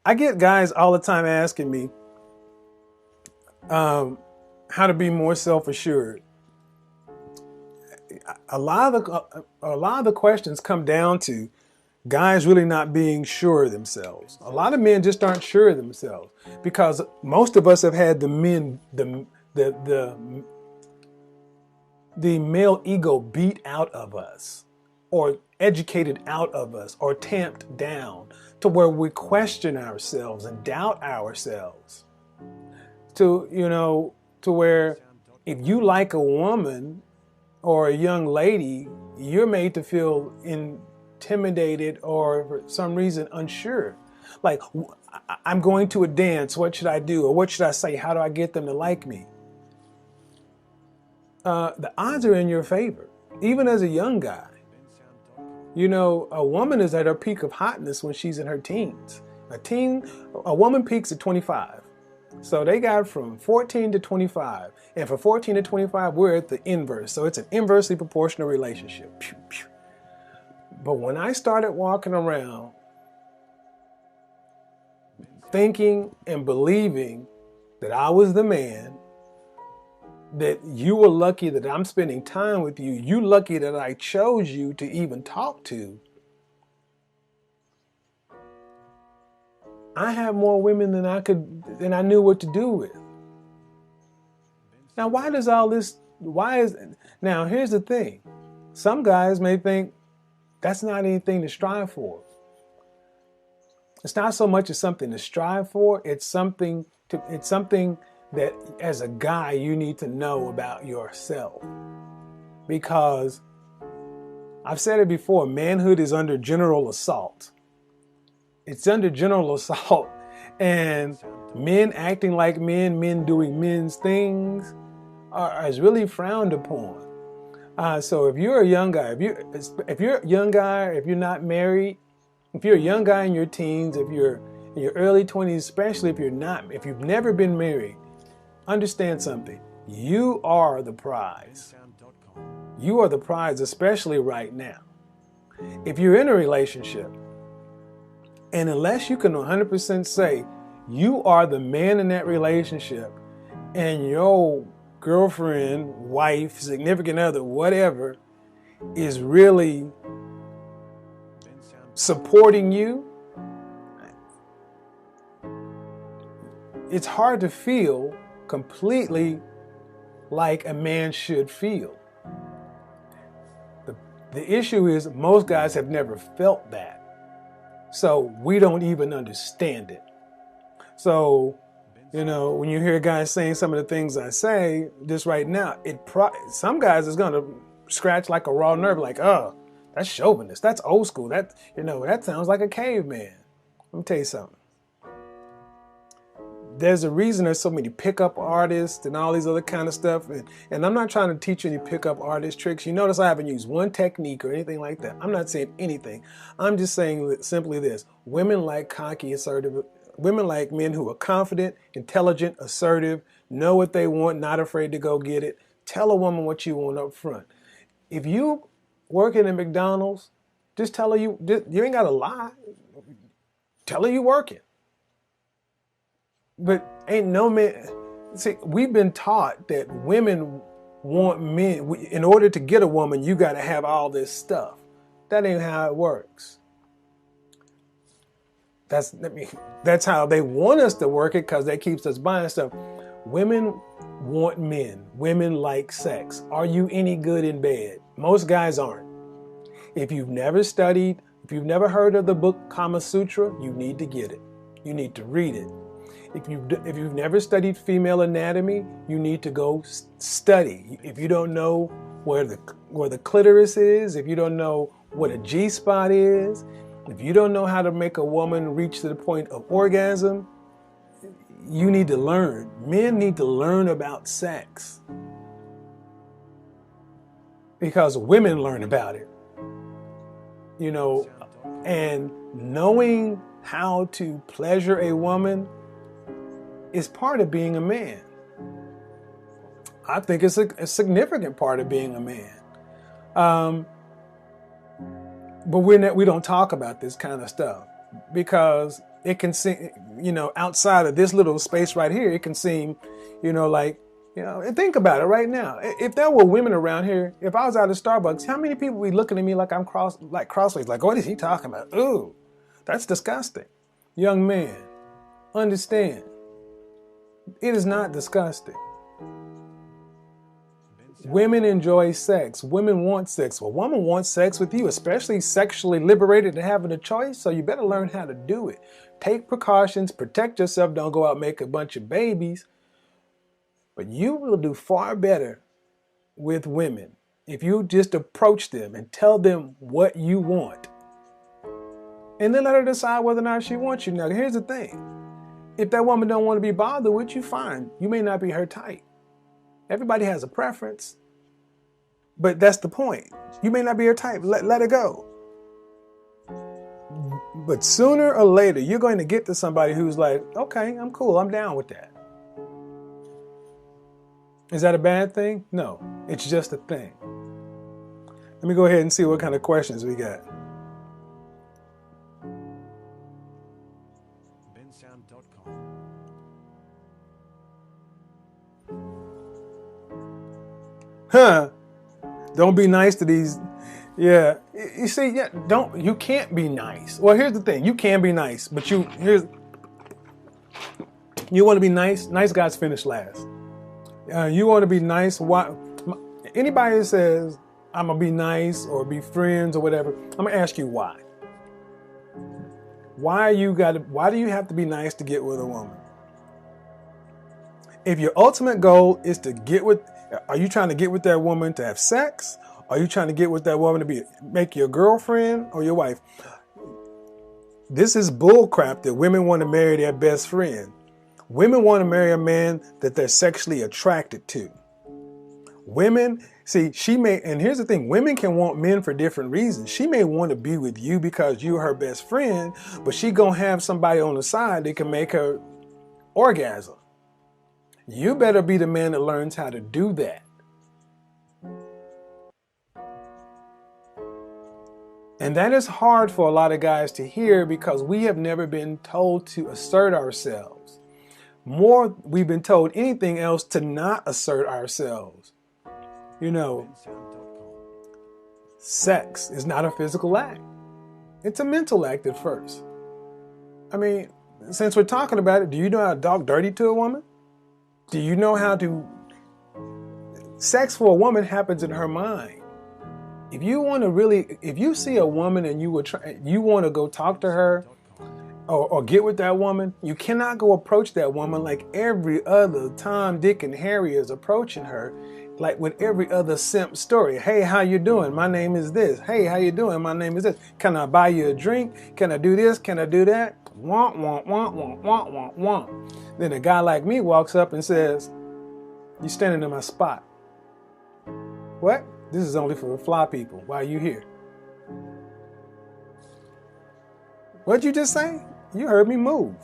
I get guys all the time asking me how to be more self-assured. A lot of the questions come down to guys really not being sure of themselves. A lot of men just aren't sure of themselves because most of us have had the male ego beat out of us, or educated out of us, or tamped down to where we question ourselves and doubt ourselves. To where if you like a woman or a young lady, you're made to feel intimidated or for some reason unsure. Like, I'm going to a dance, what should I do? Or what should I say? How do I get them to like me? The odds are in your favor, even as a young guy. A woman is at her peak of hotness when she's in her teens. A woman peaks at 25. So they got from 14 to 25. And for 14 to 25, we're at the inverse. So it's an inversely proportional relationship. Pew, pew. But when I started walking around thinking and believing that I was the man, that you were lucky that I'm spending time with you, you lucky that I chose you to even talk to, I had more women than I knew what to do with. Now, now here's the thing. Some guys may think that's not anything to strive for. It's not so much as something to strive for, it's something that as a guy you need to know about yourself. Because I've said it before, manhood is under general assault. It's under general assault. And men acting like men doing men's things is really frowned upon. So if you're a young guy, if you're a young guy, if you're not married, if you're a young guy in your teens, if you're in your early 20s, especially if you've never been married, understand something. You are the prize. You are the prize, especially right now. If you're in a relationship, and unless you can 100% say you are the man in that relationship, and your girlfriend, wife, significant other, whatever, is really supporting you, it's hard to feel completely like a man should feel. The issue is most guys have never felt that. So we don't even understand it. So, when you hear guys saying some of the things I say, just right now, some guys is going to scratch like a raw nerve, like, oh, that's chauvinist. That's old school. That sounds like a caveman. Let me tell you something. There's a reason there's so many pickup artists and all these other kind of stuff. And I'm not trying to teach you any pickup artist tricks. You notice I haven't used one technique or anything like that. I'm not saying anything. I'm just saying simply this. Women like cocky, assertive. Women like men who are confident, intelligent, assertive, know what they want, not afraid to go get it. Tell a woman what you want up front. If you working at McDonald's, just tell her you ain't got to lie. Tell her you working. But ain't no man. See, we've been taught that women want men. In order to get a woman, you got to have all this stuff. That ain't how it works. That's how they want us to work it, because that keeps us buying stuff. Women want men. Women like sex. Are you any good in bed? Most guys aren't. If you've never studied, if you've never heard of the book Kama Sutra, you need to get it. You need to read it. If you've never studied female anatomy, you need to go study. If you don't know where the clitoris is, if you don't know what a G-spot is, if you don't know how to make a woman reach to the point of orgasm, you need to learn. Men need to learn about sex, because women learn about it. And knowing how to pleasure a woman is part of being a man. I think it's a significant part of being a man. But we don't talk about this kind of stuff, because it can seem, outside of this little space right here, it can seem, like, and think about it right now. If there were women around here, if I was out of Starbucks, how many people would be looking at me like I'm crossways? Like, what is he talking about? Ooh, that's disgusting. Young man, understand, it is not disgusting. Women enjoy sex. Women want sex. A woman wants sex with you, especially sexually liberated and having a choice, so you better learn how to do it. Take precautions, protect yourself, don't go out and make a bunch of babies. But you will do far better with women if you just approach them and tell them what you want. And then let her decide whether or not she wants you. Now, here's the thing. If that woman don't want to be bothered with you, fine. You may not be her type. Everybody has a preference. But that's the point. You may not be her type. Let her go. But sooner or later, you're going to get to somebody who's like, okay, I'm cool. I'm down with that. Is that a bad thing? No, it's just a thing. Let me go ahead and see what kind of questions we got. Huh? Don't be nice to these. Yeah, you see, you can't be nice. Well, here's the thing: you can be nice, but you want to be nice. Nice guys finish last. You want to be nice. Why? Anybody that says I'm gonna be nice or be friends or whatever, I'm gonna ask you why. Why do you have to be nice to get with a woman? If your ultimate goal is to are you trying to get with that woman to have sex? Are you trying to get with that woman to make your girlfriend or your wife? This is bullcrap that women want to marry their best friend. Women want to marry a man that they're sexually attracted to. Women, see, and here's the thing, women can want men for different reasons. She may want to be with you because you're her best friend, but she gonna have somebody on the side that can make her orgasm. You better be the man that learns how to do that. And that is hard for a lot of guys to hear because we have never been told to assert ourselves. More, we've been told anything else to not assert ourselves. Sex is not a physical act. It's a mental act at first. I mean, since we're talking about it, do you know how to talk dirty to a woman? Do you know how to... Sex for a woman happens in her mind. If you see a woman and you want to go talk to her or get with that woman, you cannot go approach that woman like every other Tom, Dick, and Harry is approaching her, like with every other simp story. Hey, how you doing? My name is this. Hey, how you doing? My name is this. Can I buy you a drink? Can I do this? Can I do that? Wah, wah, wah, wah, wah, wah, wah. Then a guy like me walks up and says, "You standing in my spot." What? This is only for fly people. Why are you here? What'd you just say? You heard me move.